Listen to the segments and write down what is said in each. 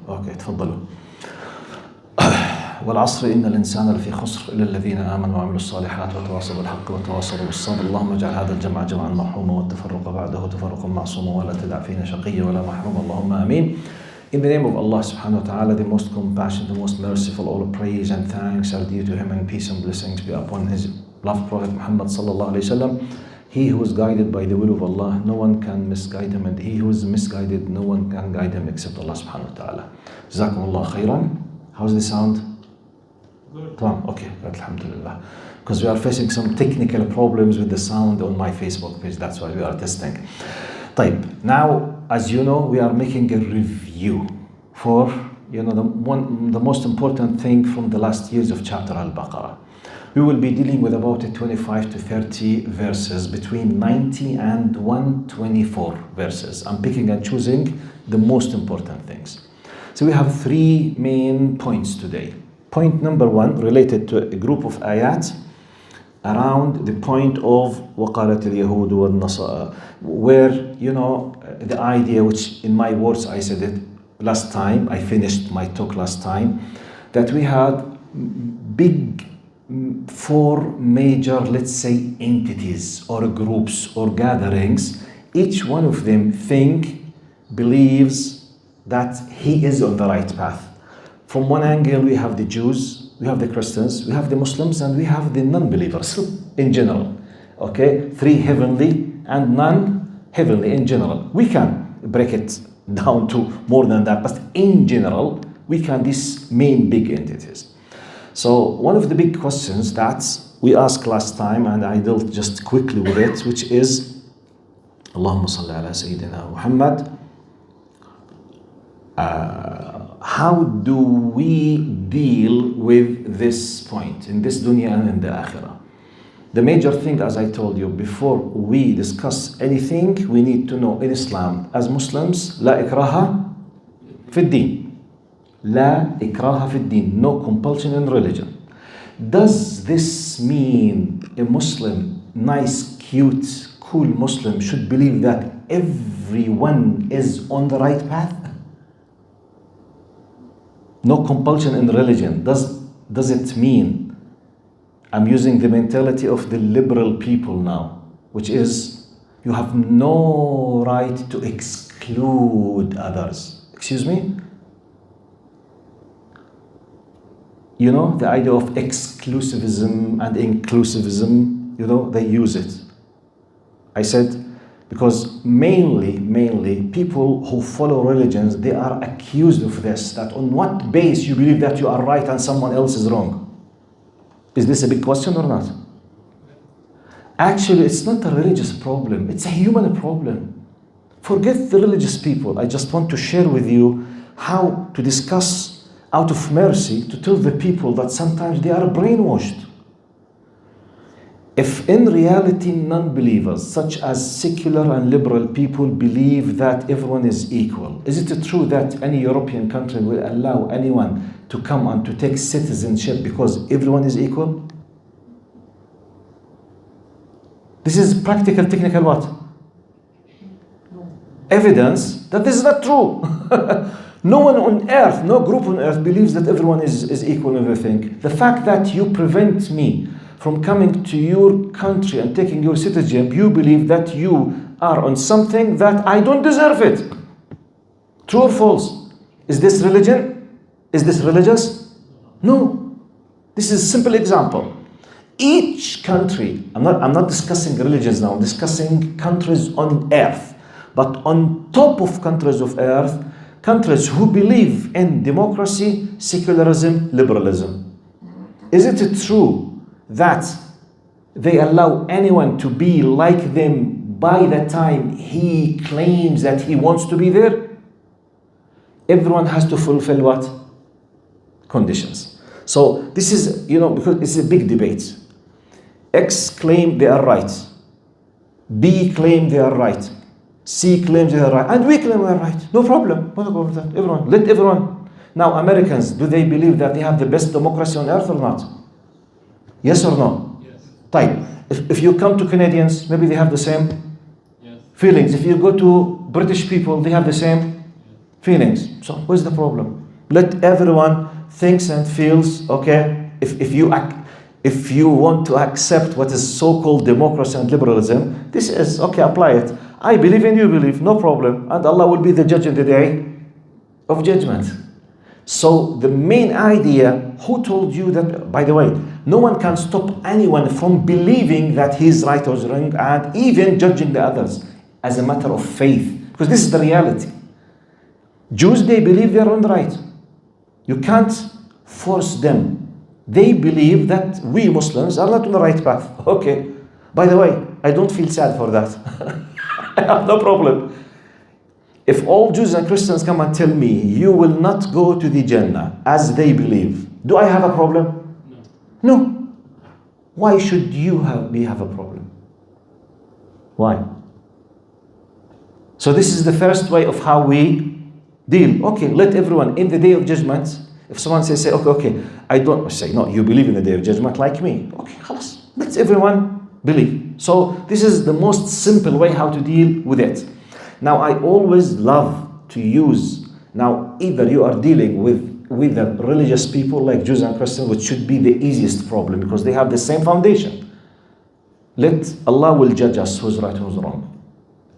اوكي تفضلوا. والعصر إن الإنسان لفي خسر إلا الذين آمنوا وعملوا الصالحات وتواصوا بالحق وتواصوا بالصبر. اللهم اجعل هذا الجمع جمعا مرحوما والتفرق بعده تفرقا معصوما ولا تدع فينا شقيا ولا محروما. اللهم آمين. In the name of Allah subhanahu wa ta'ala, the most compassionate, the most merciful, all praise and thanks are due to him, and peace and blessings be upon his beloved Prophet Muhammad sallallahu alayhi wa sallam. He who is guided by the will of Allah, no one can misguide him, and he who is misguided, no one can guide him except Allah subhanahu wa ta'ala. Jazakumullah khairan. How's the sound? Good. Okay, alhamdulillah. Because we are facing some technical problems with the sound on my Facebook page, that's why we are testing. طيب, now, as you know, we are making a review for, the most important thing from the last years of chapter Al-Baqarah. We will be dealing with about 25 to 30 verses, between 90 and 124 verses. I'm picking and choosing the most important things. So we have three main points today. Point number one, related to a group of ayat around the point of وَقَالَتِ الْيَهُودُ وَالنَّصَارَى, where, the idea, which in my words I said it last time, I finished my talk last time, that we had big four major, let's say, entities or groups or gatherings. Each one of them believes that he is on the right path. From one angle, we have the Jews, we have the Christians, we have the Muslims, and we have the non-believers in general. Okay, three heavenly and non-heavenly in general. We can break it down to more than that, but in general, we can these main big entities. So one of the big questions that we asked last time, and I dealt just quickly with it, which is, Allahumma salli ala Sayyidina Muhammad. How do we deal with this point in this dunya and in the akhirah? The major thing, as I told you, before we discuss anything, we need to know in Islam, as Muslims, لا إكراها في الدين. لا إكراها في الدين. No compulsion in religion. Does this mean a Muslim, nice, cute, cool Muslim, should believe that everyone is on the right path? No compulsion in religion. Does it mean, I'm using the mentality of the liberal people now, which is, you have no right to exclude others. Excuse me? The idea of exclusivism and inclusivism, they use it. I said, because mainly people who follow religions, they are accused of this, that on what base you believe that you are right and someone else is wrong? Is this a big question or not? Actually, it's not a religious problem, it's a human problem. Forget the religious people. I just want to share with you how to discuss out of mercy, to tell the people that sometimes they are brainwashed. If in reality non-believers, such as secular and liberal people, believe that everyone is equal, is it true that any European country will allow anyone to come and to take citizenship because everyone is equal? This is practical, technical what? Evidence that this is not true. No one on earth, no group on earth believes that everyone is equal in everything. The fact that you prevent me from coming to your country and taking your citizenship, you believe that you are on something that I don't deserve it. True or false? Is this religion? Is this religious? No. This is a simple example. Each country, I'm not discussing religions now, I'm discussing countries on earth. But on top of countries of earth, countries who believe in democracy, secularism, liberalism. Is it true that they allow anyone to be like them by the time he claims that he wants to be there? Everyone has to fulfill what? Conditions. So this is, because it's a big debate. X claim they are right. B claim they are right. C claims they are right. And we claim we are right. No problem. What about that? Everyone. Let everyone. Now, Americans, do they believe that they have the best democracy on earth or not? Yes or no? Yes. Type. If you come to Canadians, maybe they have the same feelings. If you go to British people, they have the same feelings. So what's the problem? Let everyone thinks and feels, okay, if you want to accept what is so-called democracy and liberalism, this is, okay, apply it. I believe and you believe, no problem. And Allah will be the judge in the day of judgment. So the main idea, who told you that, by the way, no one can stop anyone from believing that he is right or wrong and even judging the others as a matter of faith. Because this is the reality. Jews, they believe they are on the right. You can't force them. They believe that we Muslims are not on the right path. Okay. By the way, I don't feel sad for that. I have no problem. If all Jews and Christians come and tell me, you will not go to the Jannah as they believe, do I have a problem? No. Why should you have a problem? Why? So this is the first way of how we deal. Okay, let everyone in the day of judgment, if someone says, okay, I don't say, no, you believe in the day of judgment like me. Okay, khalas, let everyone believe. So this is the most simple way how to deal with it. Now, I always love to use, now either you are dealing with the religious people like Jews and Christians, which should be the easiest problem because they have the same foundation. Let Allah will judge us who's right, who's wrong.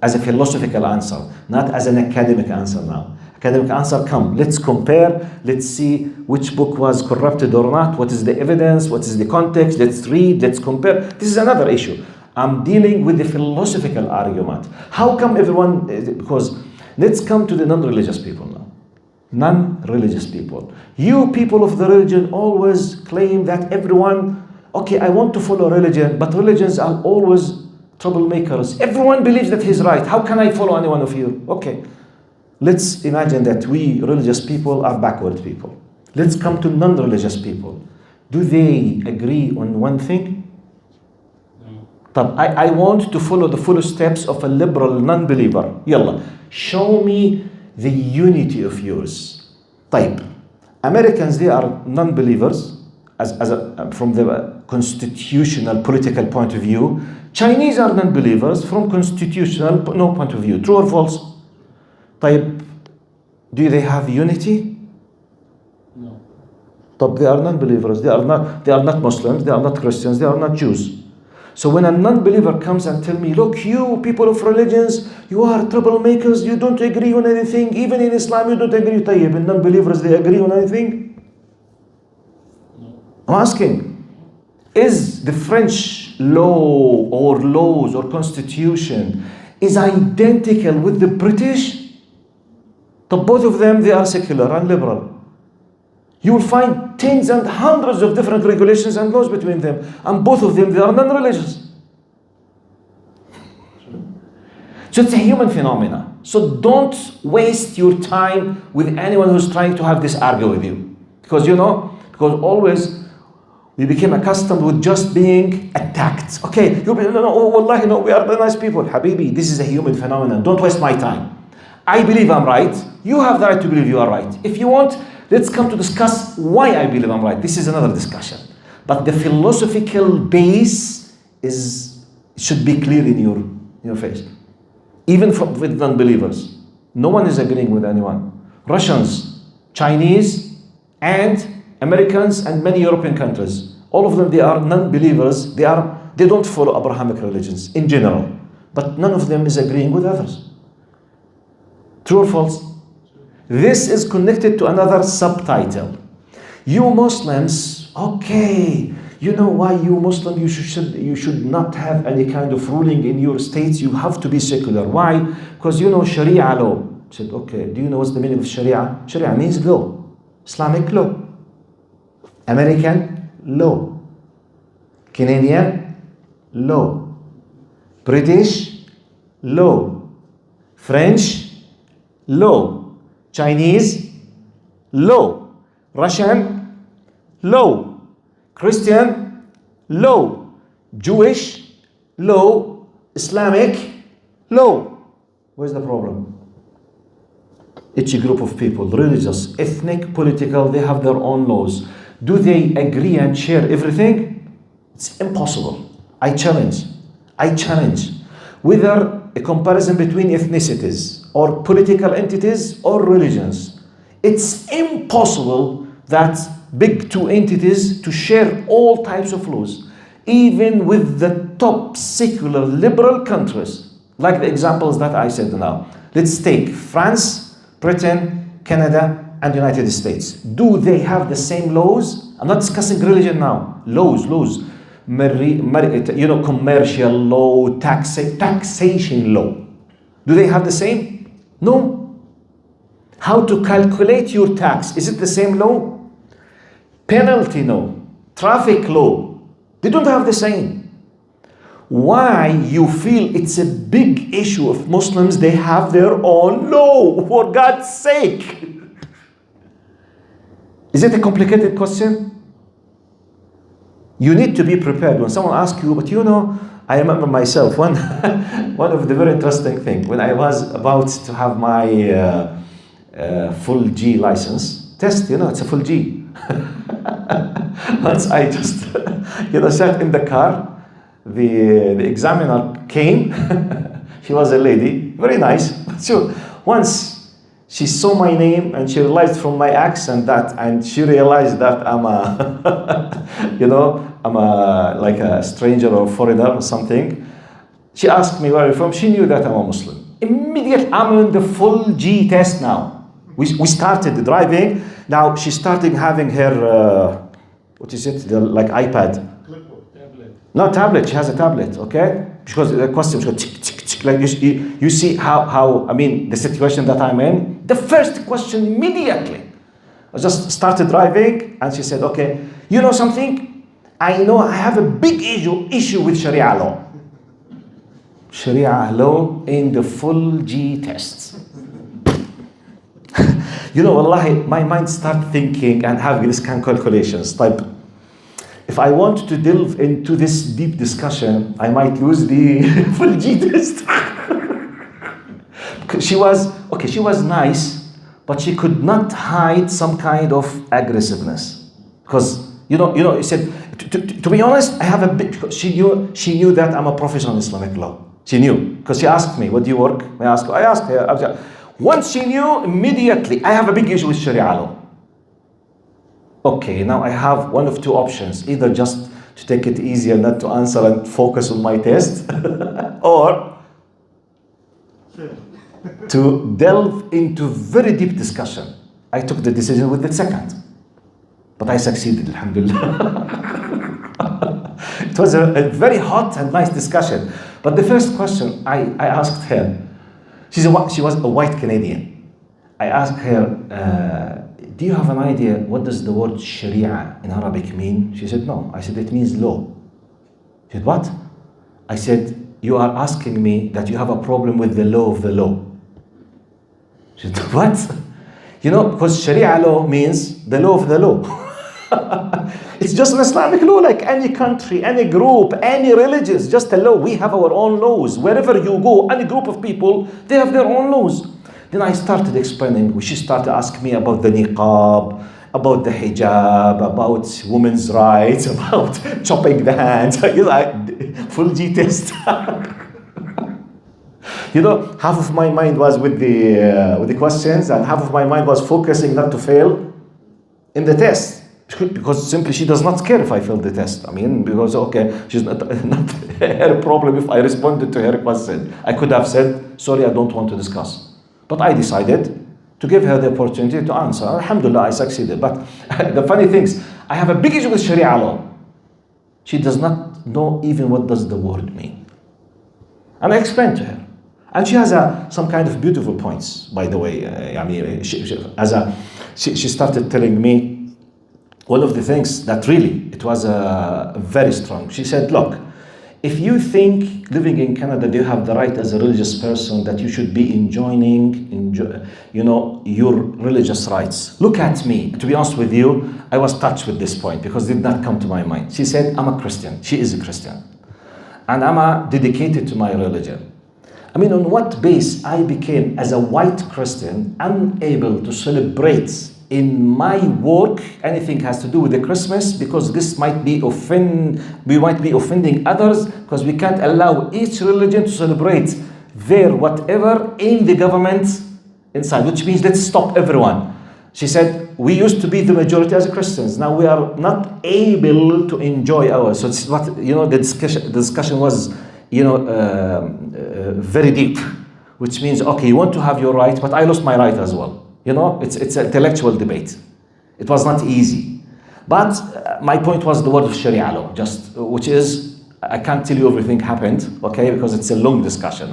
As a philosophical answer, not as an academic answer now. Academic answer, come, let's compare, let's see which book was corrupted or not, what is the evidence, what is the context, let's read, let's compare. This is another issue. I'm dealing with the philosophical argument. How come everyone, because let's come to the non-religious people now. Non-religious people. You people of the religion always claim that everyone, okay, I want to follow religion, but religions are always troublemakers. Everyone believes that he's right. How can I follow any one of you? Okay. Let's imagine that we religious people are backward people. Let's come to non-religious people. Do they agree on one thing? No. I want to follow the full steps of a liberal non-believer. Yalla, show me the unity of yours. Type. Americans, they are non-believers from the constitutional political point of view. Chinese are non-believers from constitutional point of view. True or false? طيب, do they have unity? No. طب, they are non-believers. They are not Muslims. They are not Christians. They are not Jews. So when a non-believer comes and tell me, look, you people of religions, you are troublemakers. You don't agree on anything. Even in Islam, you don't agree. طيب, and non-believers, they agree on anything? No. I'm asking, is the French law or laws or constitution is identical with the British? But both of them, they are secular and liberal. You will find tens and hundreds of different regulations and laws between them. And both of them, they are non-religious. So it's a human phenomenon. So don't waste your time with anyone who's trying to have this argue with you. Because always we became accustomed with just being attacked. Okay, you'll be, no, wallahi, no, we are the nice people. Habibi, this is a human phenomenon. Don't waste my time. I believe I'm right. You have the right to believe you are right. If you want, let's come to discuss why I believe I'm right. This is another discussion. But the philosophical base should be clear in your face. Even with non-believers. No one is agreeing with anyone. Russians, Chinese, and Americans, and many European countries. All of them, they are non-believers. They don't follow Abrahamic religions in general. But none of them is agreeing with others. True or false? This is connected to another subtitle. You Muslims, okay, you know why you Muslim, you should not have any kind of ruling in your states. You have to be secular. Why? Because Sharia law. I said, okay, do you know what's the meaning of Sharia? Sharia means law. Islamic law. American law. Canadian law. British law. French law. Chinese law. Russian law. Christian law. Jewish law. Islamic law. Where's the problem? Each group of people, religious, ethnic, political, they have their own laws. Do they agree and share everything? It's impossible. I challenge. Whether a comparison between ethnicities, or political entities or religions. It's impossible that big two entities to share all types of laws, even with the top secular liberal countries, like the examples that I said now. Let's take France, Britain, Canada, and United States. Do they have the same laws? I'm not discussing religion now. Laws. Commercial law, taxation law. Do they have the same? No. How to calculate your tax? Is it the same law? Penalty law, traffic law. They don't have the same. Why you feel it's a big issue of Muslims? They have their own law, for God's sake. Is it a complicated question? You need to be prepared when someone asks you, but I remember myself, one of the very interesting things, when I was about to have my full G license test, it's a full G. Once I just, sat in the car, the examiner came. She was a lady, very nice. So once she saw my name and she realized from my accent and she realized that I'm like a stranger or foreigner or something. She asked me where I'm from. She knew that I'm a Muslim. Immediately, I'm in the full G test now. We started driving. Now she's starting having her, what is it, like iPad? Tablet. No, tablet, she has a tablet, okay? Because the question goes tick, tick, tick, like you see how, the situation that I'm in. The first question immediately, I just started driving and she said, okay, you know something? I know I have a big issue with Sharia law. Sharia law in the full G test. Wallahi, my mind started thinking and having this kind of calculations. Type, if I want to delve into this deep discussion, I might lose the full G test. She was nice, but she could not hide some kind of aggressiveness. Because, he said, to be honest, I have a bit, she knew that I'm a professional in Islamic law. She knew, because she asked me, what do you work? I asked her. Once she knew, immediately, I have a big issue with Sharia law. Okay, now I have one of two options. Either just to take it easier, not to answer and focus on my test, or to delve into very deep discussion. I took the decision with the second. But I succeeded, alhamdulillah. It was a very hot and nice discussion. But the first question I asked her, she was a white Canadian. I asked her, do you have an idea what does the word Sharia in Arabic mean? She said, no. I said, it means law. She said, what? I said, you are asking me that you have a problem with the law of the law. She said, what? Because Sharia law means the law of the law. It's just an Islamic law like any country, any group, any religion. It's just a law. We have our own laws. Wherever you go, any group of people, they have their own laws. Then I started explaining. She started asking me about the niqab, about the hijab, about women's rights, about chopping the hands. Full G test. Half of my mind was with the questions, and half of my mind was focusing not to fail in the test. Because simply she does not care if I failed the test. Because she's not her problem if I responded to her question. I could have said, sorry, I don't want to discuss. But I decided to give her the opportunity to answer. Alhamdulillah, I succeeded. But the funny thing is, I have a big issue with Sharia law. She does not know even what does the word mean. And I explained to her. And she has some kind of beautiful points, by the way. She started telling me one of the things that really, it was very strong. She said, look, if you think living in Canada, you have the right as a religious person that you should be enjoying your religious rights. Look at me. To be honest with you, I was touched with this point because it did not come to my mind. She said, I'm a Christian. She is a Christian. And I'm dedicated to my religion. On what base I became, as a white Christian, unable to celebrate in my work anything has to do with the Christmas, because this might be offending others, because we can't allow each religion to celebrate their whatever in the government inside, which means let's stop everyone. She said, we used to be the majority as Christians. Now we are not able to enjoy ours. So it's what, the discussion was, very deep, which means, okay, you want to have your right, but I lost my right as well. It's an intellectual debate. It was not easy. But my point was the word of Sharia law, which is, I can't tell you everything happened, okay, because it's a long discussion,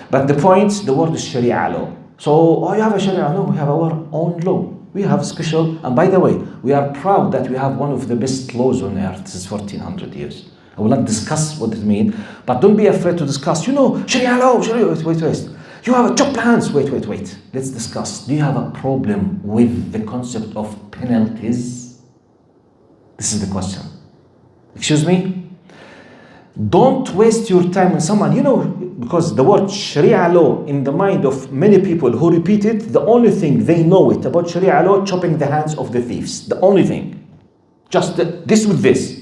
But the point, the word is Sharia law. So, you have a Sharia? No, we have our own law. We have special, and by the way, we are proud that we have one of the best laws on earth. This is 1400 years. I will not discuss what it means, but don't be afraid to discuss. Sharia law, Sharia, wait. You have a chop hands. Wait. Let's discuss. Do you have a problem with the concept of penalties? This is the question. Excuse me? Don't waste your time on someone, because the word Sharia law in the mind of many people who repeat it, the only thing they know it about Sharia law, chopping the hands of the thieves. The only thing. Just this with this.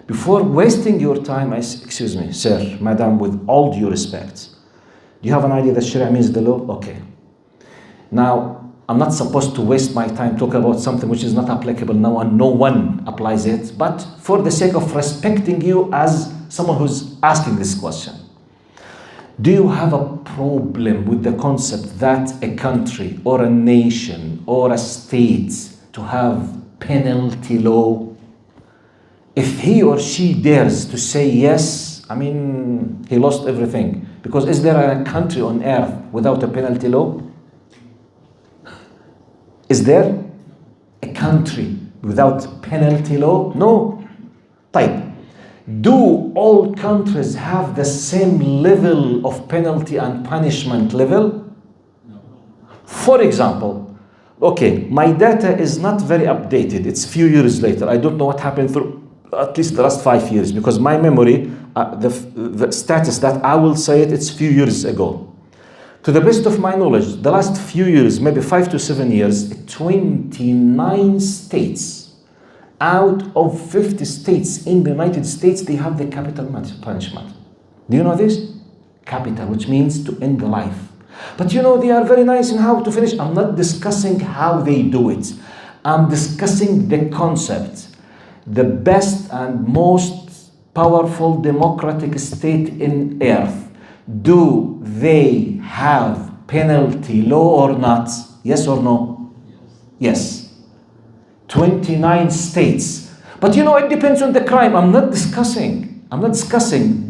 Before wasting your time, excuse me, sir, madam, with all due respect, do you have an idea that Sharia means the law? Okay. Now, I'm not supposed to waste my time talking about something which is not applicable now and no one applies it, but for the sake of respecting you as someone who's asking this question, do you have a problem with the concept that a country or a nation or a state to have penalty law? If he or she dares to say yes, he lost everything. Because is there a country on earth without a penalty law? Is there a country without penalty law? No. Type. Do all countries have the same level of penalty and punishment level? No. For example, okay, my data is not very updated. It's a few years later. I don't know what happened through at least the last 5 years, because my memory, the status that I will say it's a few years ago. To the best of my knowledge, the last few years, maybe 5 to 7 years, 29 states out of 50 states in the United States, they have the capital punishment. Do you know this? Capital, which means to end the life. But they are very nice in how to finish. I'm not discussing how they do it. I'm discussing the concept. The best and most powerful democratic state in earth, do they have penalty law or not? Yes or no? Yes. 29 states. But it depends on the crime. I'm not discussing,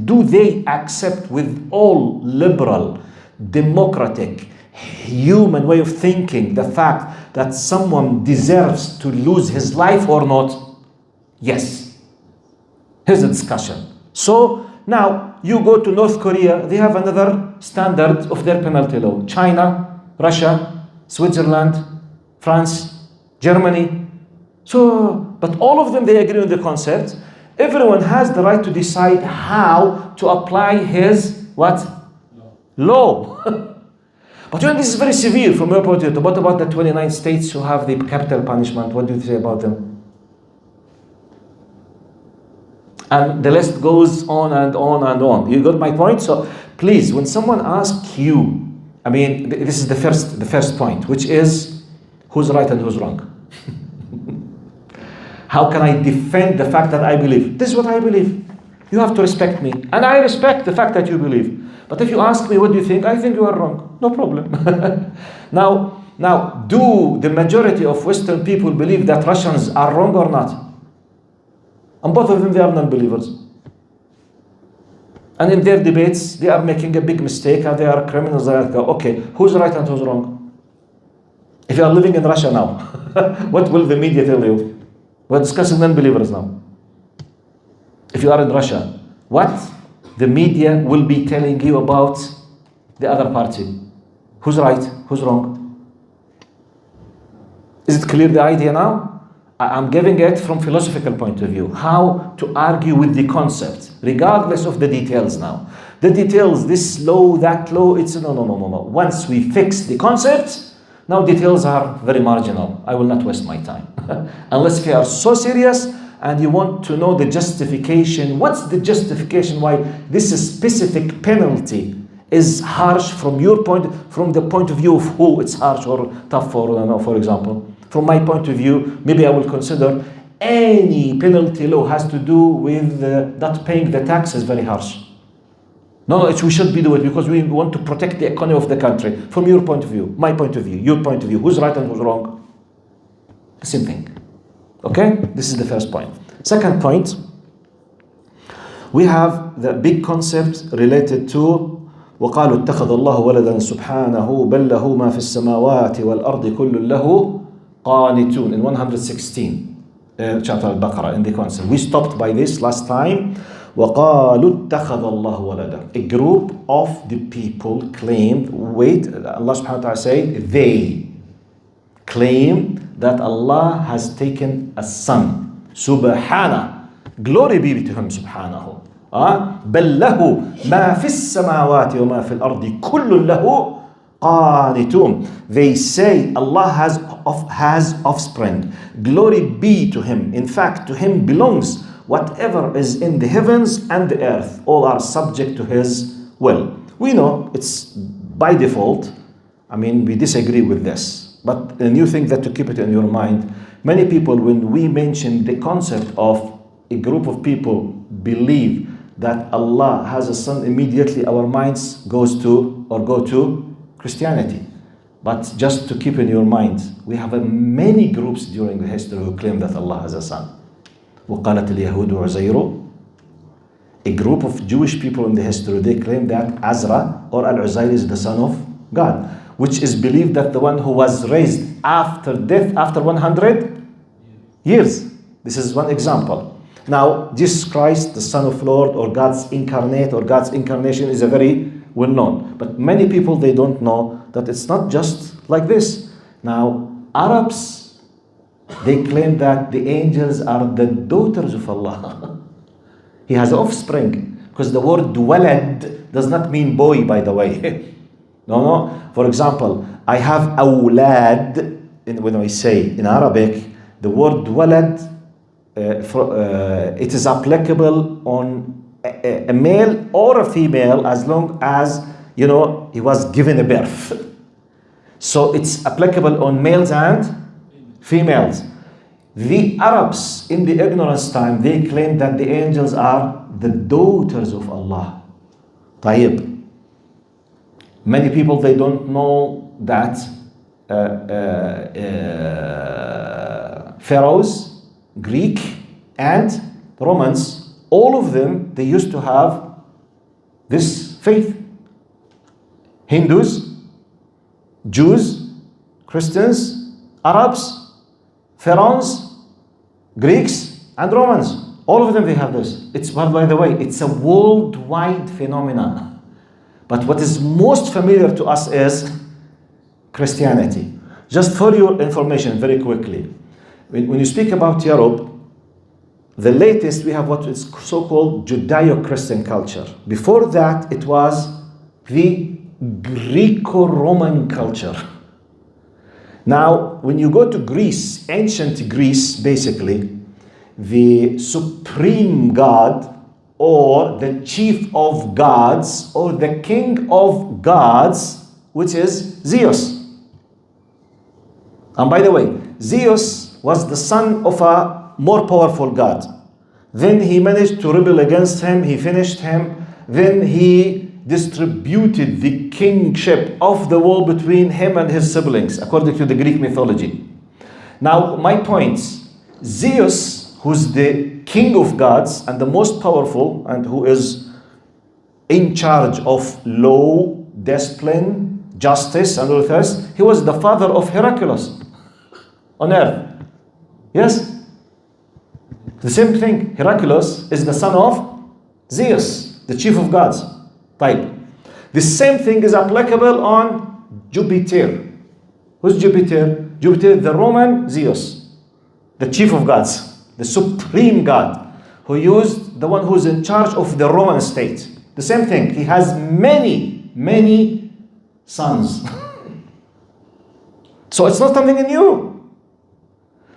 do they accept with all liberal, democratic, human way of thinking the fact that someone deserves to lose his life or not? Yes. Here's the discussion. So now you go to North Korea, they have another standard of their penalty law. China, Russia, Switzerland, France, Germany. So, but all of them, they agree on the concept. Everyone has the right to decide how to apply his what? Law. But this is very severe from your point of view. What about the 29 states who have the capital punishment? What do you say about them? And the list goes on and on and on. You got my point? So please, when someone asks you, this is the first point, which is who's right and who's wrong. How can I defend the fact that I believe? This is what I believe. You have to respect me. And I respect the fact that you believe. But if you ask me, what do you think? I think you are wrong. No problem. Now, do the majority of Western people believe that Russians are wrong or not? And both of them, they are non-believers. And in their debates, they are making a big mistake and they are criminals. Okay, who's right and who's wrong? If you are living in Russia now, what will the media tell you? We're discussing non-believers now. If you are in Russia, what the media will be telling you about the other party? Who's right? Who's wrong? Is it clear the idea now? I'm giving it from philosophical point of view, how to argue with the concept, regardless of the details now. The details, this law, that law, it's no. Once we fix the concept, now details are very marginal. I will not waste my time. Unless you are so serious and you want to know the justification. What's the justification why this specific penalty is harsh from the point of view of who it's harsh or tough for example. From my point of view, maybe I will consider any penalty law has to do with not paying the tax is very harsh. No, we should be doing it because we want to protect the economy of the country. From your point of view, my point of view, your point of view, who's right and who's wrong? The same thing. Okay? This is the first point. Second point, we have the big concept related to وقالوا اتخذ الله ولدا سبحانه بل له ما في السماوات والأرض كل له قانتون in 116 chapter al-Baqarah in the concept. We stopped by this last time. وقالوا اتخذ الله ولدا. A group of the people claimed, Allah subhanahu wa ta'ala said, they claim that Allah has taken a son. Subhana. Glory be to him, subhanahu. بل له ما في السماوات وما في الأرض كل له قانتون. They say Allah has offspring. Glory be to him. In fact, to him belongs whatever is in the heavens and the earth. All are subject to his will. We know it's by default. I mean, we disagree with this. But a new thing that to keep it in your mind, many people, when we mention the concept of a group of people believe that Allah has a son, immediately our minds go to Christianity. But just to keep in your mind, we have many groups during the history who claim that Allah has a son. وقالت اليهود عزير. A group of Jewish people in the history, they claim that Azra or Al-Uzair is the son of God, which is believed that the one who was raised after death, after 100 years. This is one example. Now, Jesus Christ, the Son of Lord, or God's incarnate, or God's incarnation is a very well known. But many people, they don't know that it's not just like this. Now, Arabs, they claim that the angels are the daughters of Allah. He has offspring. Because the word walad does not mean boy, by the way. No. For example, I have awlad. When I say in Arabic, the word walad, it is applicable on a male or a female as long as, he was given a birth. So it's applicable on males and females. The Arabs in the ignorance time, they claim that the angels are the daughters of Allah. طيب. Many people, they don't know that pharaohs, Greek and Romans, all of them, they used to have this faith. Hindus, Jews, Christians, Arabs, Pharaohs, Greeks and Romans. All of them, they have this. It's, by the way, it's a worldwide phenomenon. But what is most familiar to us is Christianity. Just for your information, very quickly. When you speak about Europe, the latest, we have what is so-called Judeo-Christian culture. Before that, it was the Greco-Roman culture. Now, when you go to Greece, ancient Greece, basically, the supreme god or the chief of gods or the king of gods, which is Zeus. And by the way, Zeus was the son of a more powerful god. Then he managed to rebel against him, he finished him, then he distributed the kingship of the world between him and his siblings, according to the Greek mythology. Now, my point, Zeus, who's the king of gods and the most powerful, and who is in charge of law, discipline, justice, and all this, he was the father of Hercules on earth. Yes? The same thing, Hercules is the son of Zeus, the chief of gods. Type. The same thing is applicable on Jupiter. Who's Jupiter? Jupiter, the Roman Zeus, the chief of gods, the supreme god, who used the one who's in charge of the Roman state. The same thing, he has many sons. So it's not something new.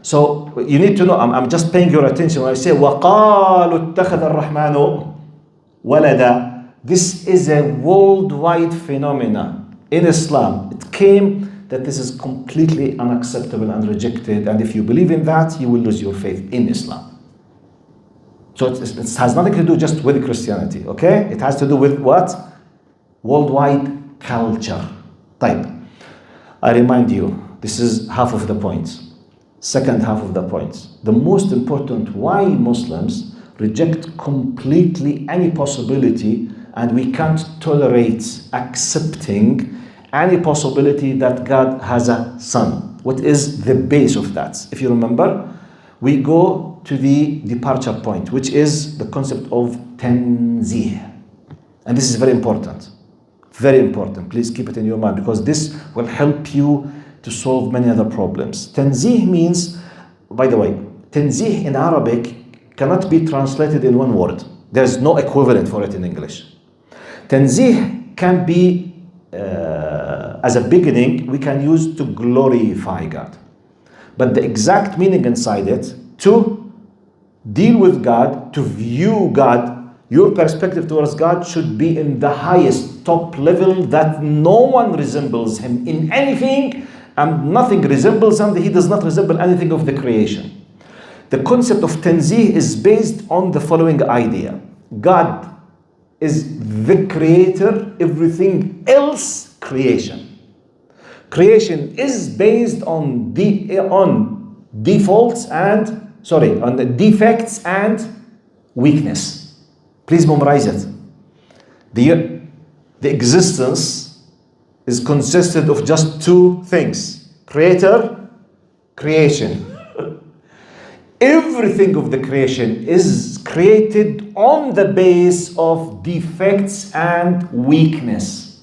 So you need to know, I'm just paying your attention when I say وَقَالُوا اتَّخَذَ الرَّحْمَنُ وَلَدًا. This is a worldwide phenomenon in Islam. It came that this is completely unacceptable and rejected, and if you believe in that, you will lose your faith in Islam. So it has nothing to do just with Christianity, okay? It has to do with what? Worldwide culture. Type. I remind you, this is half of the point. Second half of the point. The most important, why Muslims reject completely any possibility, and we can't tolerate accepting any possibility that God has a son. What is the base of that? If you remember, we go to the departure point, which is the concept of tanzih. And this is very important. Very important. Please keep it in your mind, because this will help you to solve many other problems. Tanzih means, by the way, tanzih in Arabic cannot be translated in one word. There's no equivalent for it in English. Tanzih can be, as a beginning, we can use to glorify God. But the exact meaning inside it, to deal with God, to view God, your perspective towards God should be in the highest top level, that no one resembles him in anything, and nothing resembles him. He does not resemble anything of the creation. The concept of tanzih is based on the following idea. God is the creator, everything else creation. Creation is based on defaults and, on the defects and weakness. Please memorize it. The existence is consisted of just two things: creator, creation. Everything of the creation is created on the base of defects and weakness.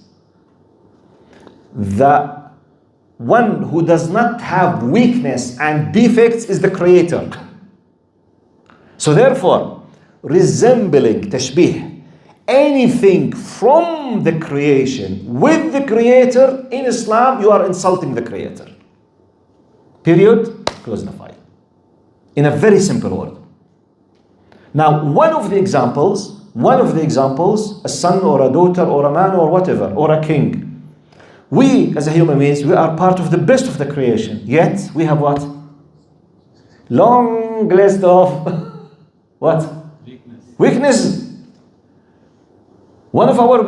The one who does not have weakness and defects is the creator. So therefore, resembling tashbih, anything from the creation with the creator in Islam, you are insulting the creator. Period. Close the file. In a very simple word. Now, one of the examples, a son or a daughter or a man or whatever, or a king. We, as a human beings, we are part of the best of the creation. Yet, we have what? Long list of what? Weaknesses. One of our,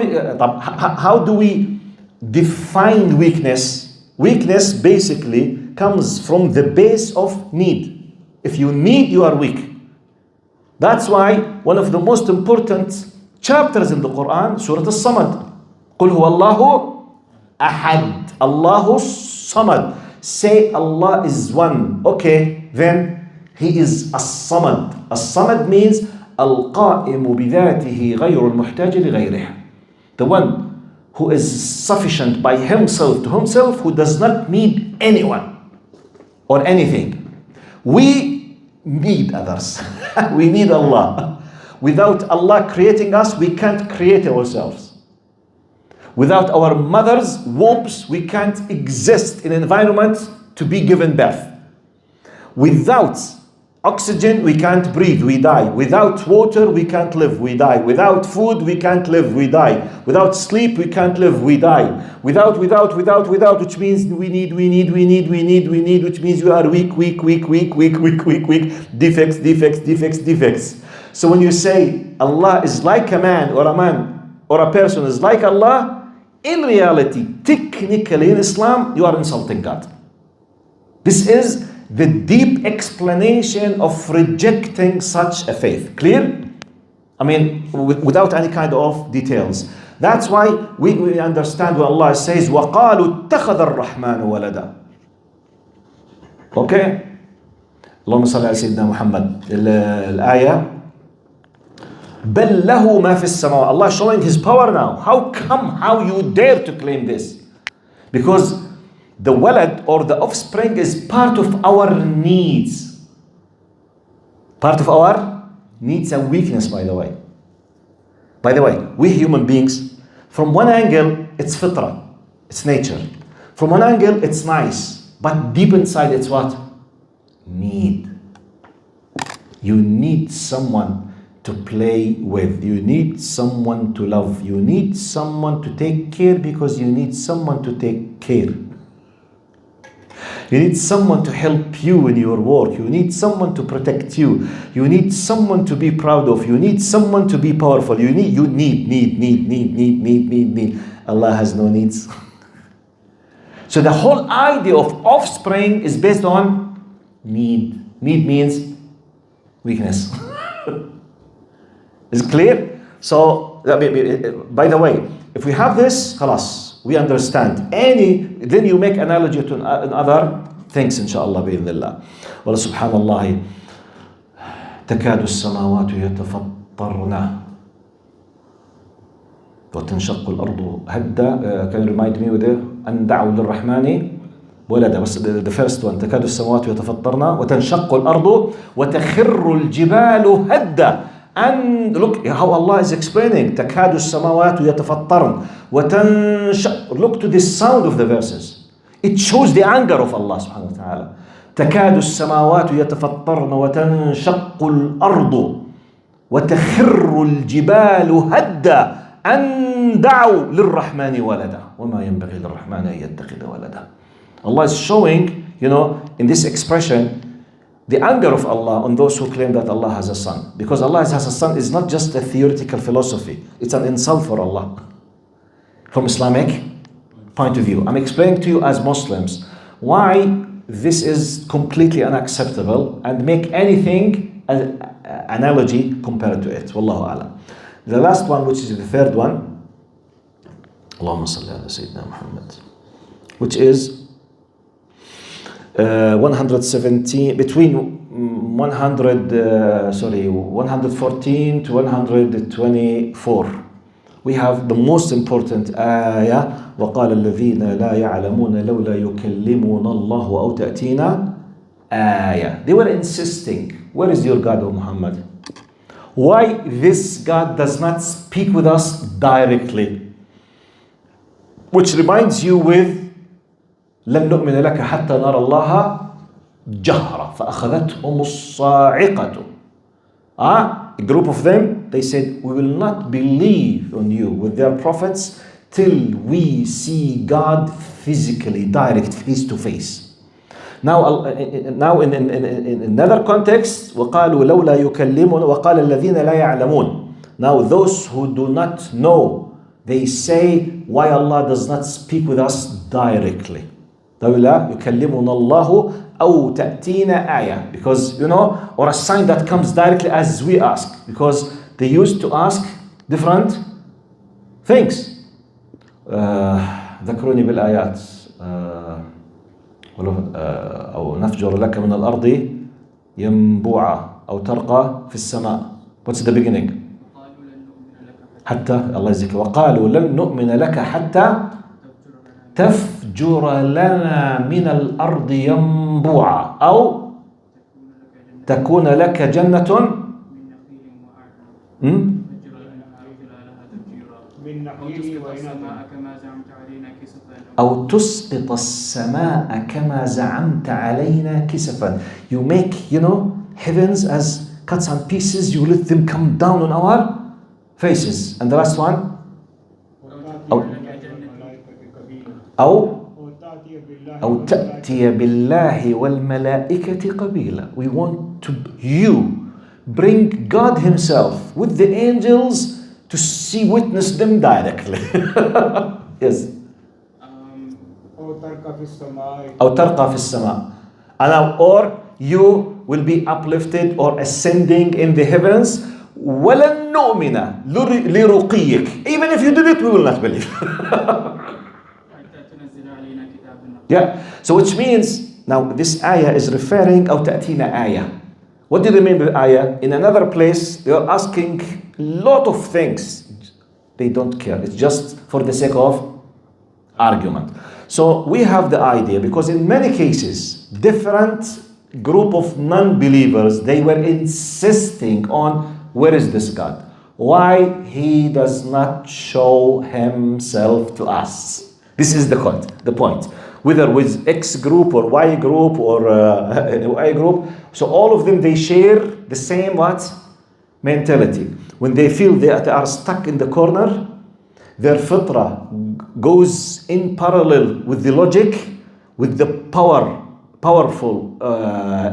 how do we define weakness? Weakness basically comes from the base of need. If you need, you are weak. That's why one of the most important chapters in the Quran, Surah As-Samad. قُلْ هُوَ اللَّهُ أَحَدٌ Allahu Samad. Say Allah is one. Okay, then He is As-Samad. As-Samad means القائم بذاته غير المحتاج لغيره. The one who is sufficient by himself to himself, who does not need anyone or anything. We need others. We need Allah. Without Allah creating us, we can't create ourselves. Without our mother's wombs, we can't exist in an environment to be given birth. Without oxygen, we can't breathe, we die. Without water, we can't live, we die. Without food, we can't live, we die. Without sleep, we can't live, we die. Without, which means we need, which means you are weak. Defects. So when you say Allah is like a man or a person is like Allah, in reality, technically in Islam, you are insulting God. This is the deep explanation of rejecting such a faith. Clear? I mean, without any kind of details. That's why we understand when Allah says, وَقَالُوا اتَّخَذَ الرَّحْمَنُ وَلَدًا. Okay? اللهم صل على سيدنا محمد. الآية بَلْ لَهُ مَا فِي السَّمَاوَاتِ. Allah is showing His power now. How you dare to claim this? Because the walad or the offspring is part of our needs. Part of our needs and weakness, by the way. By the way, we human beings, from one angle, it's fitra, it's nature. From one angle, it's nice. But deep inside, it's what? Need. You need someone to play with. You need someone to love. You need someone to take care because you need someone to take care. You need someone to help you in your work. You need someone to protect you. You need someone to be proud of. You need someone to be powerful. You need. Allah has no needs. So the whole idea of offspring is based on need. Need means weakness. Is it clear? So, by the way, if we have this, خلاص, we understand. Then you make analogy to other things, inshallah, بإذن الله. سبحان الله تكاد السماوات يتفطرن وتنشق الأرض هدا. Can you remind me with it? أن دعوا للرحمن ولدا. بس the first one. تكاد السماوات يتفطرن وتنشق الأرض وتخر الجبال هدا. And look how Allah is explaining. تكاد السماوات يتفطرن وتنشق. Look to the sound of the verses. It shows the anger of Allah subhanahu wa ta'ala. تكاد السماوات يتفطرن وتنشق الأرض وتخر الجبال هدا أن دعوا للرحمن ولدا وما ينبغي للرحمن أن يتخذ ولدا. Allah is showing, in this expression, the anger of Allah on those who claim that Allah has a son. Because Allah has a son is not just a theoretical philosophy. It's an insult for Allah. From Islamic point of view. I'm explaining to you as Muslims why this is completely unacceptable and make anything an analogy compared to it. Wallahu a'lam. The last one, which is the third one, Allahumma salli ala Sayyidina Muhammad, which is 117 between 114 to 124. We have the most important ayah. وقال الذين لا يعلمون لولا يكلمون الله أو تأتينا آية. They were insisting, where is your God, O Muhammad? Why this God does not speak with us directly? Which reminds you with لن نؤمن لك حتى نرى الله جهرة فأخذتهم الصاعقة. A group of them, they said, we will not believe on you with their prophets till we see God physically, direct, face to face. Now in another context, وقالوا لولا يكلمون وقال الذين لا يعلمون. Now those who do not know, they say, why Allah does not speak with us directly? لولا يكلمنا الله أو تأتينا آية. Because, or a sign that comes directly as we ask. Because they used to ask different things. ذكروني بالآيات أو نفجر لك من الأرض ينبوعا أو ترقى في السماء. What's the beginning? حتى الله يجزيك. وقالوا لن نؤمن لك حتى تفجر لنا من الأرض ينبوعا أو تكون لك جنة أو تسقط السماء كما زعمت علينا كسفا. You make, heavens as cuts and pieces, you let them come down on our faces. And the last one? أو تأتي بالله والملائكة قبيلا. We want to bring God himself with the angels to witness them directly. Yes. أو ترقى في السماء. Or you will be uplifted or ascending in the heavens. ولن نؤمن لرقيك. Even if you did it, we will not believe. Yeah. So which means, now this ayah is referring, أو تأتينا آية. What do they mean by ayah? In another place, they are asking a lot of things. They don't care. It's just for the sake of argument. So we have the idea, because in many cases, different group of non-believers, they were insisting on, where is this God? Why he does not show himself to us? This is the point. Whether with X group or Y group or Y group. So all of them, they share the same what? mentality. When they feel they are stuck in the corner, their fitra goes in parallel with the logic, with the powerful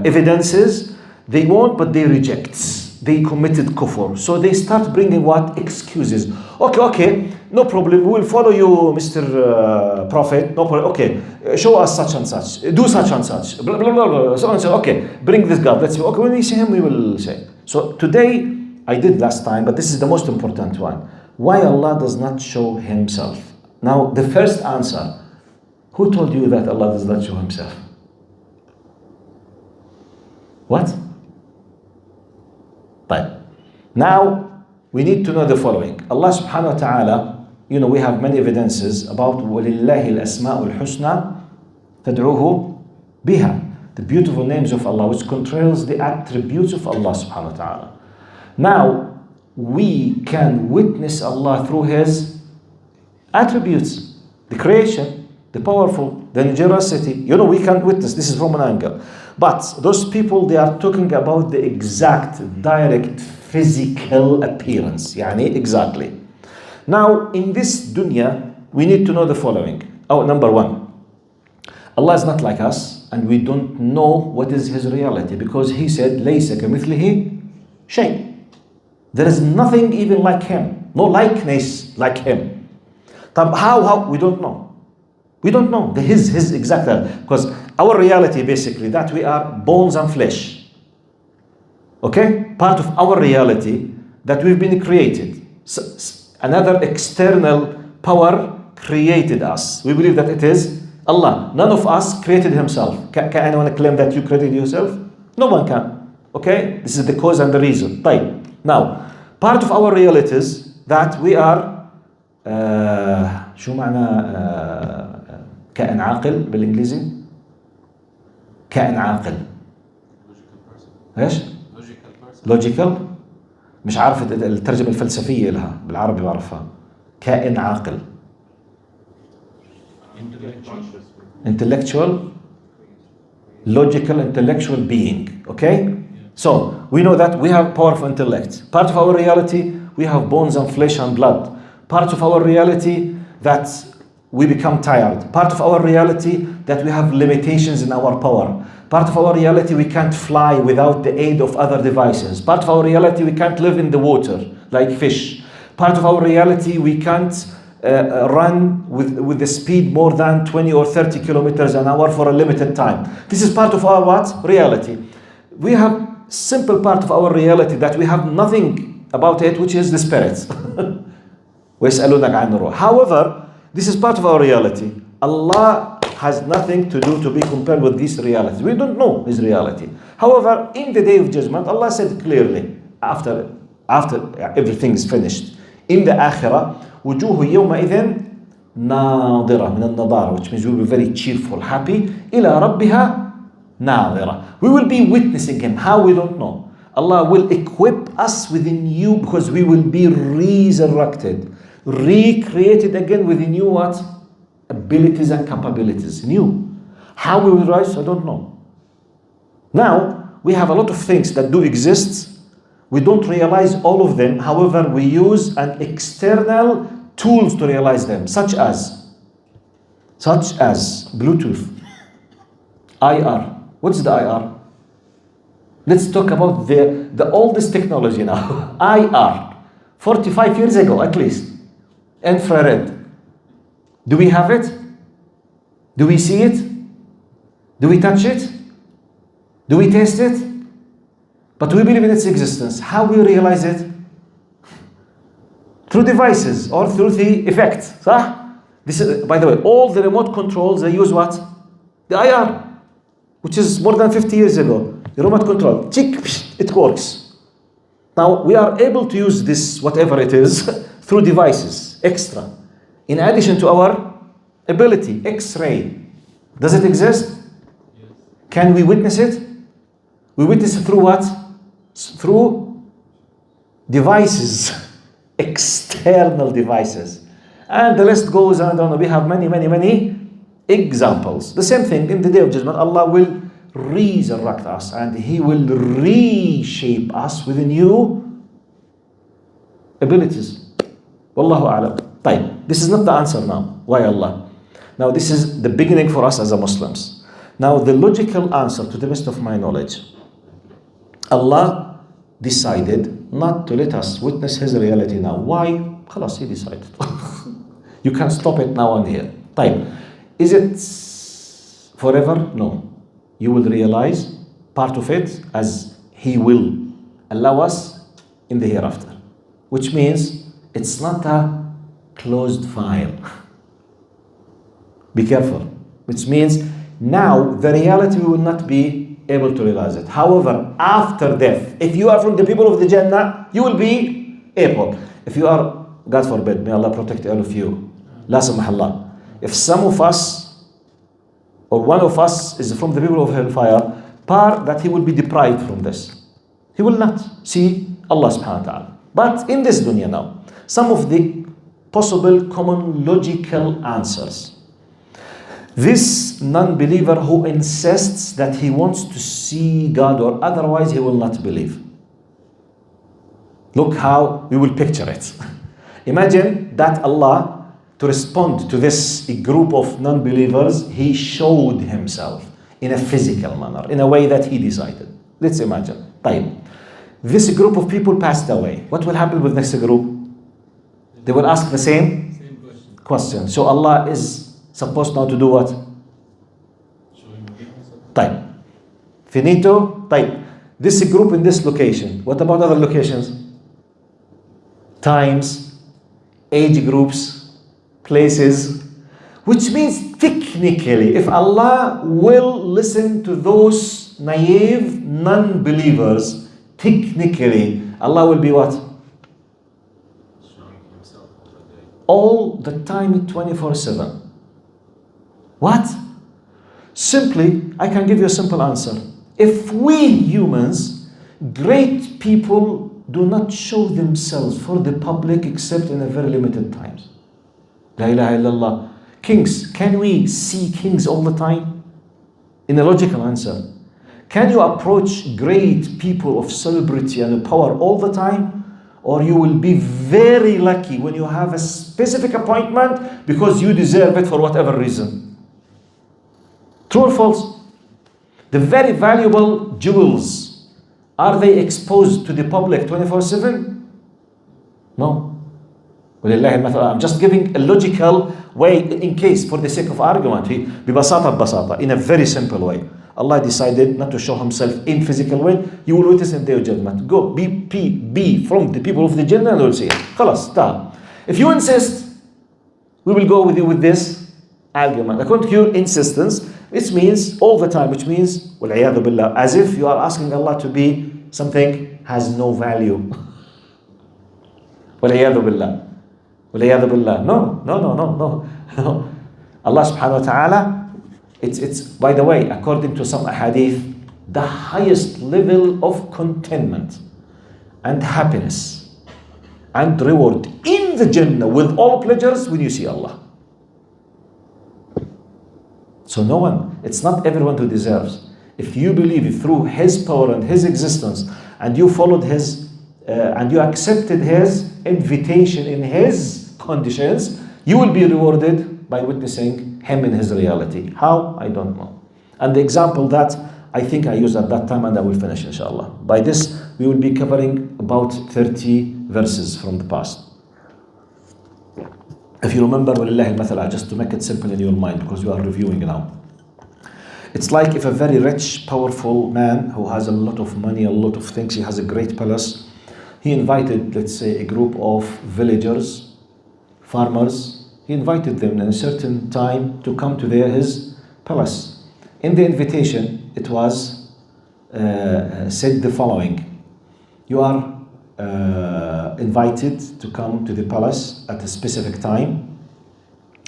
evidences. They want, but they reject. They committed kufr. So they start bringing what? Excuses. Okay, no problem. We will follow you, Mr. Prophet. No problem. Okay, show us such and such. Do such and such. Blah, blah, blah, blah. So and so. Okay, bring this God. Let's see. Okay, when we see him, we will say. So today, I did last time, but this is the most important one. Why Allah does not show himself? Now, the first answer. Who told you that Allah does not show himself? What? But now we need to know the following. Allah subhanahu wa ta'ala, we have many evidences about وَلِلَّهِ الْأَسْمَاءُ الْحُسْنَى فَادْعُوهُ بِهَا. The beautiful names of Allah, which controls the attributes of Allah subhanahu wa ta'ala. Now, we can witness Allah through His attributes, the creation, the powerful, the generosity. We can witness. This is from an angle. But those people, they are talking about the exact, direct, physical appearance. Yani, exactly. Now, in this dunya, we need to know the following. Number one, Allah is not like us, and we don't know what is His reality, because He said, لَيْسَ كَمِثْلِهِ شَيْءٍ. There is nothing even like Him. No likeness like Him. How? We don't know. We don't know His exact, because our reality basically that we are bones and flesh. Okay? Part of our reality that we've been created. Another external power created us. We believe that it is Allah. None of us created himself. Can anyone claim that you created yourself? No one can. Okay? This is the cause and the reason. طيب. Now, part of our reality is that we are شو معنى كائن عاقل بالإنجليزي؟ كائن عاقل. ايش؟ logical. مش عارف الترجمة الفلسفية لها بالعربي بعرفها. كائن عاقل. Intellectual, logical, intellectual being. Okay? So, we know that we have powerful intellect. Part of our reality, we have bones and flesh and blood. Part of our reality, that we become tired. Part of our reality, that we have limitations in our power. Part of our reality, we can't fly without the aid of other devices. Part of our reality, we can't live in the water like fish. Part of our reality, we can't run with the speed more than 20 or 30 kilometers an hour for a limited time. This is part of our what? Reality. We have simple part of our reality that we have nothing about it, which is the spirit. وَيَسْأَلُونَكَ عَنِ الرُّوحِ. However, this is part of our reality. Allah has nothing to do to be compared with these realities. We don't know His reality. However, in the day of judgment, Allah said clearly, after everything is finished, in the akhirah, وجوه يومئذ ناظرة من النضارة, which means we will be very cheerful, happy. إلى ربها ناظرة. We will be witnessing Him. How? We don't know. Allah will equip us within you, because we will be resurrected, recreated again with new what? Abilities and capabilities. New. How we will rise, I don't know. Now, we have a lot of things that do exist. We don't realize all of them. However, we use an external tools to realize them, such as Bluetooth, IR. What's the IR? Let's talk about the oldest technology now. IR. 45 years ago, at least. Infrared. Do we have it? Do we see it? Do we touch it? Do we taste it? But we believe in its existence. How we realize it? Through devices or through the effect. صح? This is, by the way, all the remote controls, they use what? The IR, which is more than 50 years ago. The remote control, chick, it works. Now we are able to use this, whatever it is, through devices, extra. In addition to our ability, X-ray. Does it exist? Yes. Can we witness it? We witness it through what? Through devices, external devices. And the list goes on. We have many examples. The same thing in the day of judgment. Allah will resurrect us and He will reshape us with new abilities. Wallahu a'lam. طيب, this is not the answer now. Why Allah? Now this is the beginning for us as a Muslims. Now the logical answer, to the best of my knowledge, Allah decided not to let us witness His reality now. Why? خلاص, He decided. You can't stop it now and here. طيب, is it forever? No. You will realize part of it as He will allow us in the hereafter. Which means it's not a closed file. Be careful. Which means now the reality will not be able to realize it. However, after death, if you are from the people of the Jannah, you will be able. If you are, God forbid, may Allah protect all of you. La samahallah. If some of us or one of us is from the people of hellfire, part that he will be deprived from this. He will not see Allah subhanahu wa ta'ala. But in this dunya now, some of the possible common logical answers. This non-believer who insists that he wants to see God or otherwise he will not believe. Look how we will picture it. Imagine that Allah, to respond to this group of non-believers, He showed Himself in a physical manner, in a way that He decided. Let's imagine. طيب. This group of people passed away. What will happen with next group? They will ask the same question. So Allah is supposed now to do what? طيب. Finito. طيب. This group in this location. What about other locations? Times, age groups, places. Which means technically, if Allah will listen to those naive non-believers, technically, Allah will be what? All the time, 24/7. What? Simply, I can give you a simple answer. If we humans, great people, do not show themselves for the public except in a very limited times. La ilaha illallah. Kings, can we see kings all the time? In a logical answer. Can you approach great people of celebrity and power all the time? Or you will be very lucky when you have a specific appointment because you deserve it for whatever reason. True or false? The very valuable jewels, are they exposed to the public 24/7? No. I'm just giving a logical way in case, for the sake of argument, ببساطة, in a very simple way. Allah decided not to show Himself in physical way. You will witness in the day of judgment. Go, be from the people of the Jannah and you will see it. خلاص, تعال. If you insist, we will go with you with this argument. According to your insistence, it means all the time, which means, وَالْعِيَاذُ بِاللَّهِ, as if you are asking Allah to be something has no value. وَالْعِيَاذُ بِاللَّهِ. وَالْعِيَاذُ بِاللَّهِ. No. Allah subhanahu wa ta'ala, it's by the way, according to some ahadith, the highest level of contentment and happiness and reward in the Jannah with all pleasures when you see Allah. So no one, it's not everyone who deserves. If you believe through His power and His existence, and you followed His, and you accepted His invitation in His conditions, you will be rewarded by witnessing Him in His reality. How? I don't know. And the example that I think I used at that time, and I will finish inshallah. By this, we will be covering about 30 verses from the past. If you remember, وَلِلَّهِ الْمَثَلَ, just to make it simple in your mind, because you are reviewing now. It's like if a very rich, powerful man who has a lot of money, a lot of things, he has a great palace, he invited, let's say, a group of villagers, farmers, he invited them in a certain time to come to his palace. In the invitation, it was said the following: you are invited to come to the palace at a specific time.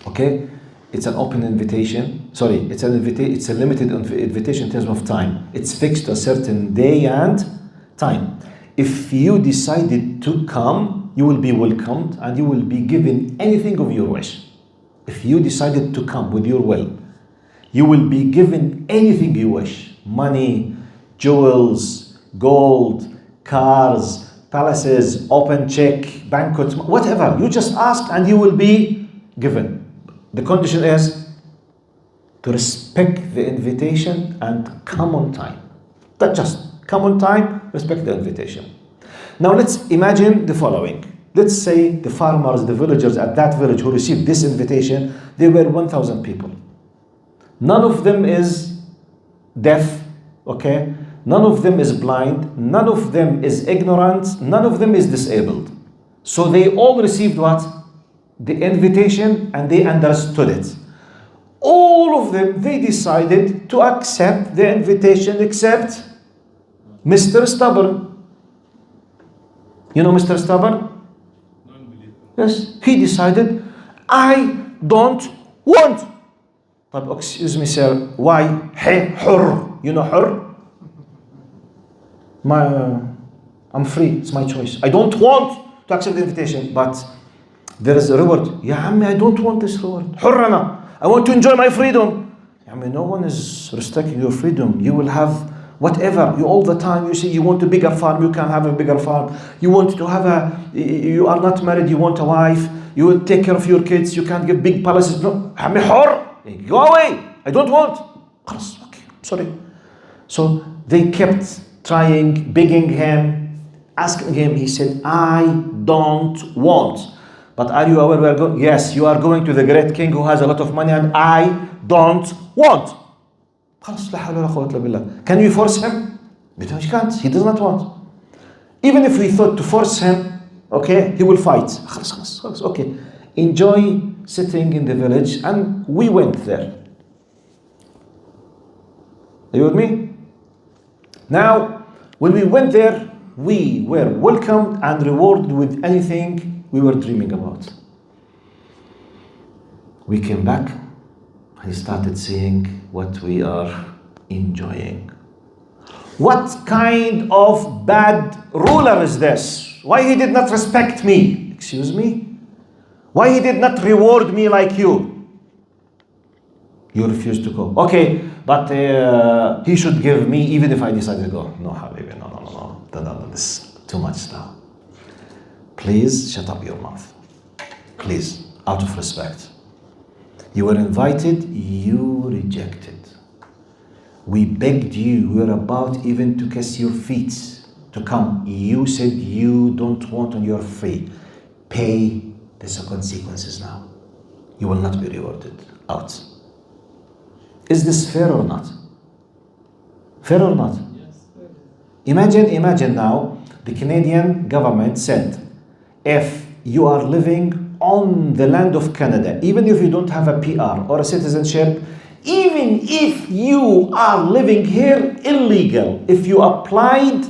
Okay, it's an open invitation. Sorry, it's a limited invitation in terms of time. It's fixed to a certain day and time. If you decided to come, you will be welcomed and you will be given anything of your wish. If you decided to come with your will, you will be given anything you wish: money, jewels, gold, cars, palaces, open check, banquets, whatever. You just ask and you will be given. The condition is to respect the invitation and come on time. That just come on time, respect the invitation. Now let's imagine the following. Let's say the farmers, the villagers at that village who received this invitation, they were 1,000 people. None of them is deaf, okay? None of them is blind. None of them is ignorant. None of them is disabled. So they all received what? The invitation, and they understood it. All of them, they decided to accept the invitation except Mr. Stubborn. You know Mr. Stubborn? Yes, he decided, I don't want. But excuse me, sir, why? حر. You know حر? I'm free, it's my choice. I don't want to accept the invitation, but there is a reward. Ya عمي, I don't want this reward. حر أنا. I want to enjoy my freedom. I mean, no one is restricting your freedom. You will have whatever. You all the time, you say you want a bigger farm, you can have a bigger farm. You want to have you are not married, you want a wife. You will take care of your kids, you can't get big palaces. No, عمي حر. Go away. I don't want. خلاص, okay, sorry. So they kept trying, begging him, asking him. He said, I don't want. But are you aware we are going? Yes, you are going to the great king who has a lot of money, and I don't want. Can you force him? You can't. He does not want. Even if we thought to force him, okay, he will fight. Okay, enjoy sitting in the village, and we went there. Are you with me? Now, when we went there, we were welcomed and rewarded with anything we were dreaming about. We came back. He started seeing what we are enjoying. What kind of bad ruler is this? Why he did not respect me? Excuse me? Why he did not reward me like you? You refused to go. Okay, but he should give me even if I decided to go. No, Habibi, no. This is too much now. Please shut up your mouth. Please, out of respect. You were invited, you rejected. We begged you, we were about even to kiss your feet to come. You said you don't want and you're free. Pay the consequences now. You will not be rewarded. Out. Is this fair or not? Fair or not? Yes. Imagine now, the Canadian government said, if you are living on the land of Canada, even if you don't have a PR or a citizenship, even if you are living here illegal, if you applied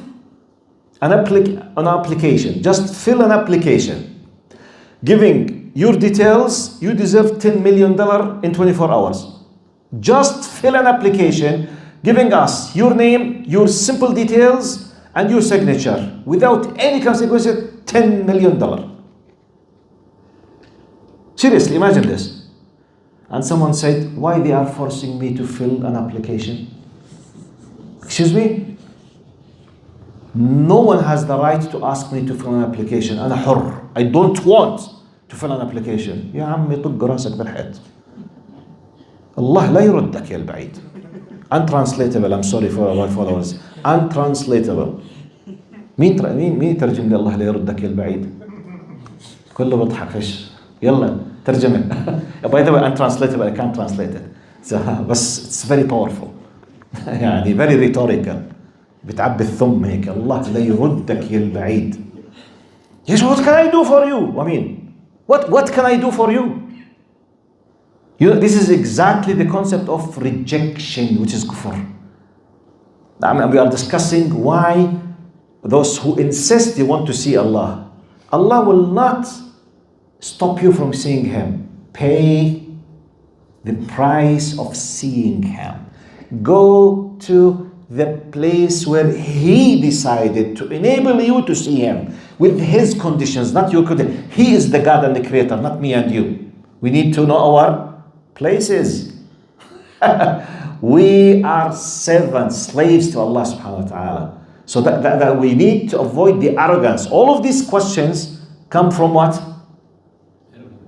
an application, just fill an application, giving your details, you deserve $10 million in 24 hours. Just fill an application, giving us your name, your simple details, and your signature, without any consequences, $10 million. Seriously, imagine this. And someone said, why they are forcing me to fill an application? Excuse me? No one has the right to ask me to fill an application. أنا حر. I don't want to fill an application. يا عمي طق راسك بالحيط. الله لا يردك يا البعيد. Untranslatable. I'm sorry for our followers. Untranslatable. مين يترجم لي الله لا يردك يا البعيد؟ كله بضحك فيش. يلا ترجمة. By the way, untranslatable. I can't translate it. So, بس it's very powerful. يعني very rhetorical. بتعبي الثم هيك. الله لا يردك يا البعيد. Yes, what can I do for you? I mean, what can I do for you? You know, this is exactly the concept of rejection, which is kufr. I mean, we are discussing why those who insist they want to see Allah, Allah will not stop you from seeing Him. Pay the price of seeing Him. Go to the place where He decided to enable you to see Him with His conditions, not your conditions. He is the God and the Creator, not me and you. We need to know our places. We are servants, slaves to Allah subhanahu wa ta'ala. So that we need to avoid the arrogance. All of these questions come from what?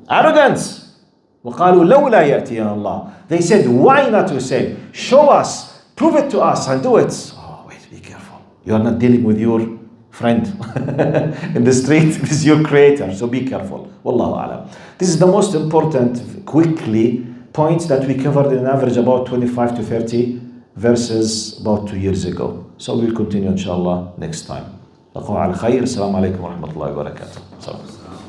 Arrogance. وَقَالُوا لَوْلَا يَأْتِيَنَا اللَّهُ. They said, why not to say, show us, prove it to us and do it. Oh, wait, be careful. You are not dealing with your friend in the street. This is your creator, so be careful. Wallahu a'lam. This is the most important, quickly, points that we covered in average about 25 to 30 verses about 2 years ago. So we'll continue inshallah next time. Assalamu alaikum wa rahmatullahi wa barakatuh.